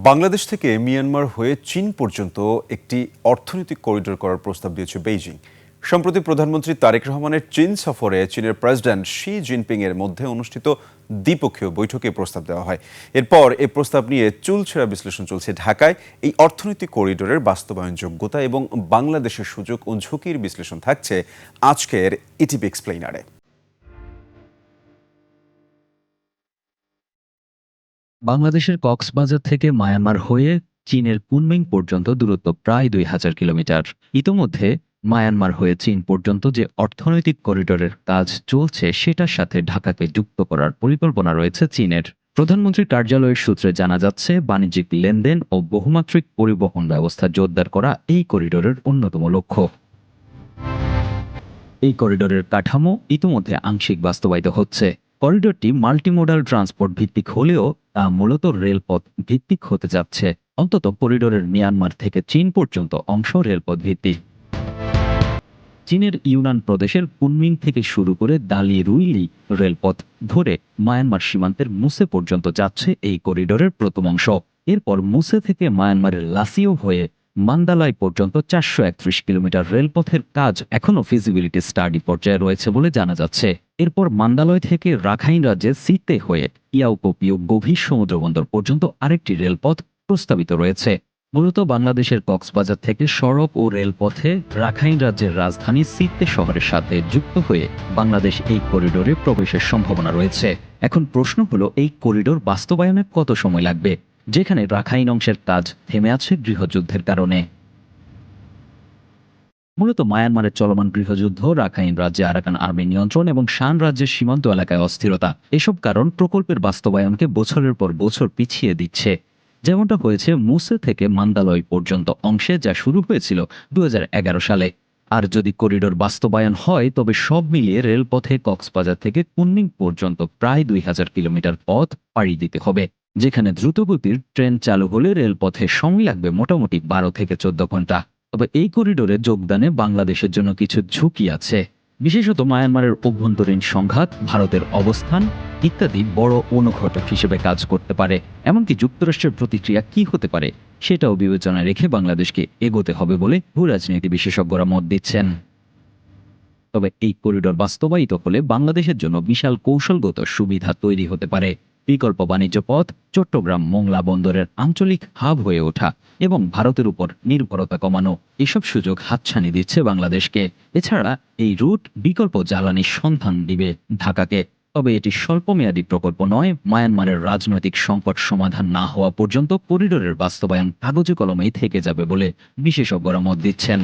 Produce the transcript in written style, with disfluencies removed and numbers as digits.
বাংলাদেশ থেকে মিয়ানমার হয়ে চীন পর্যন্ত একটি অর্থনৈতিক করিডোর করার প্রস্তাব দিয়েছে বেইজিং। সম্প্রতি প্রধানমন্ত্রী তারেক রহমানের চীন সফরে চীনের প্রেসিডেন্ট শি জিনপিং এর মধ্যে অনুষ্ঠিত দ্বিপক্ষীয় বৈঠকে প্রস্তাব দেওয়া হয়। এরপর এই প্রস্তাব নিয়ে চুলছেরা বিশ্লেষণ চলছে ঢাকায়। এই অর্থনৈতিক করিডোরের বাস্তবায়ন যোগ্যতা এবং বাংলাদেশের সুযোগ ও ঝুঁকির বিশ্লেষণ থাকছে আজকের ইটিভি এক্সপ্লেইনারে। বাংলাদেশের কক্সবাজার থেকে মায়ানমার হয়ে চীনের কুনমিং পর্যন্ত দূরত্ব প্রায় ২,০০০ কিলোমিটার। ইতোমধ্যে মায়ানমার হয়ে চীন পর্যন্ত যে অর্থনৈতিক করিডোরের কাজ চলছে সেটার সাথে ঢাকাকে যুক্ত করার পরিকল্পনা রয়েছে চীনের। প্রধানমন্ত্রীর কার্যালয়ের সূত্রে জানা যাচ্ছে, বাণিজ্যিক লেনদেন ও বহুমাত্রিক পরিবহন ব্যবস্থা জোরদার করা এই করিডোরের অন্যতম লক্ষ্য। এই করিডোরের কাঠামো ইতিমধ্যে আংশিক বাস্তবায়িত হচ্ছে। করিডোরটি মাল্টিমোডাল ট্রান্সপোর্ট ভিত্তিক হলেও তা মূলত রেলপথ ভিত্তিক হতে যাচ্ছে। অন্তত করিডোরের মিয়ানমার থেকে চীন পর্যন্ত অংশ রেলপথ ভিত্তিক। চীনের ইউনান প্রদেশের কুনমিং থেকে শুরু করে দালি রুইলি রেলপথ ধরে মায়ানমার সীমান্তের মুসে পর্যন্ত যাচ্ছে এই করিডোরের প্রথম অংশ। এরপর মুসে থেকে মায়ানমারের লাসিও হয়ে মান্দালয় পর্যন্ত ৪৩১ কিলোমিটার রেলপথের কাজ এখনও ফিজিবিলিটি স্টাডি পর্যায়ে রয়েছে বলে জানা যাচ্ছে। এরপর মান্দালয় থেকে রাখাইন রাজ্যের সিতে হয়ে ইয়াওকোপিও গভীর সমুদ্রবন্দর পর্যন্ত আরেকটি রেলপথ প্রস্তাবিত রয়েছে। মূলত বাংলাদেশের কক্সবাজার থেকে সড়ক ও রেলপথে রাখাইন রাজ্যের রাজধানী সিতে শহরের সাথে যুক্ত হয়ে বাংলাদেশ এই করিডোরে প্রবেশের সম্ভাবনা রয়েছে। এখন প্রশ্ন হলো, এই করিডোর বাস্তবায়নে কত সময় লাগবে, যেখানে রাখাইন অংশের কাজ থেমে আছে গৃহযুদ্ধের কারণে। মূলত মায়ানমারের চলমান গৃহযুদ্ধ, রাখাইন রাজ্যে আরাকান আর্মি নিয়ন্ত্রণ এবং শান রাজ্যের সীমান্ত এলাকায় অস্থিরতা, এসব কারণ প্রকল্পের বাস্তবায়নকে বছরের পর বছর পিছিয়ে দিচ্ছে। যেমনটা হয়েছে মুসে থেকে মান্দালয় পর্যন্ত অংশে, যা শুরু হয়েছিল ২০১১ সালে। আর যদি করিডোর বাস্তবায়ন হয়, তবে সব মিলিয়ে রেলপথে কক্সবাজার থেকে কুনমিং পর্যন্ত প্রায় ২,০০০ কিলোমিটার পথ পাড়ি দিতে হবে, যেখানে দ্রুতগতির ট্রেন চালু হলে রেলপথে সময় লাগবে মোটামুটি ১২ থেকে ১৪ ঘন্টা। তবে এই করিডোরে যোগদানে বাংলাদেশের জন্য কিছু ঝুঁকি আছে। বিশেষত মায়ানমারের অভ্যন্তরীণ সংঘাত, ভারতের অবস্থান ইত্যাদি বড় অনুঘটক হিসেবে কাজ করতে পারে। এমনকি যুক্তরাষ্ট্রের প্রতিক্রিয়া কি হতে পারে সেটাও বিবেচনায় রেখে বাংলাদেশকে এগোতে হবে বলে ভূরাজনীতি বিশেষজ্ঞরা মত দিচ্ছেন। তবে এই করিডোর বাস্তবায়িত হলে বাংলাদেশের জন্য বিশাল কৌশলগত সুবিধা তৈরি হতে পারে। বিকল্প বাণিজ্য পথ, চট্টগ্রাম মোংলা বন্দরের আঞ্চলিক হাব হয়ে ওঠা এবং ভারতের উপর নির্ভরতা কমানো, এসব সুযোগ হাতছানি দিচ্ছে বাংলাদেশকে। এছাড়া এই রুট বিকল্প জ্বালানির সন্ধান দিবে ঢাকাকে। তবে এটি স্বল্পমেয়াদী প্রকল্প নয়। মায়ানমারের রাজনৈতিক সংকট সমাধান না হওয়া পর্যন্ত করিডোরের বাস্তবায়ন কাগজে কলমেই থেকে যাবে বলে বিশেষজ্ঞরা মত দিচ্ছেন।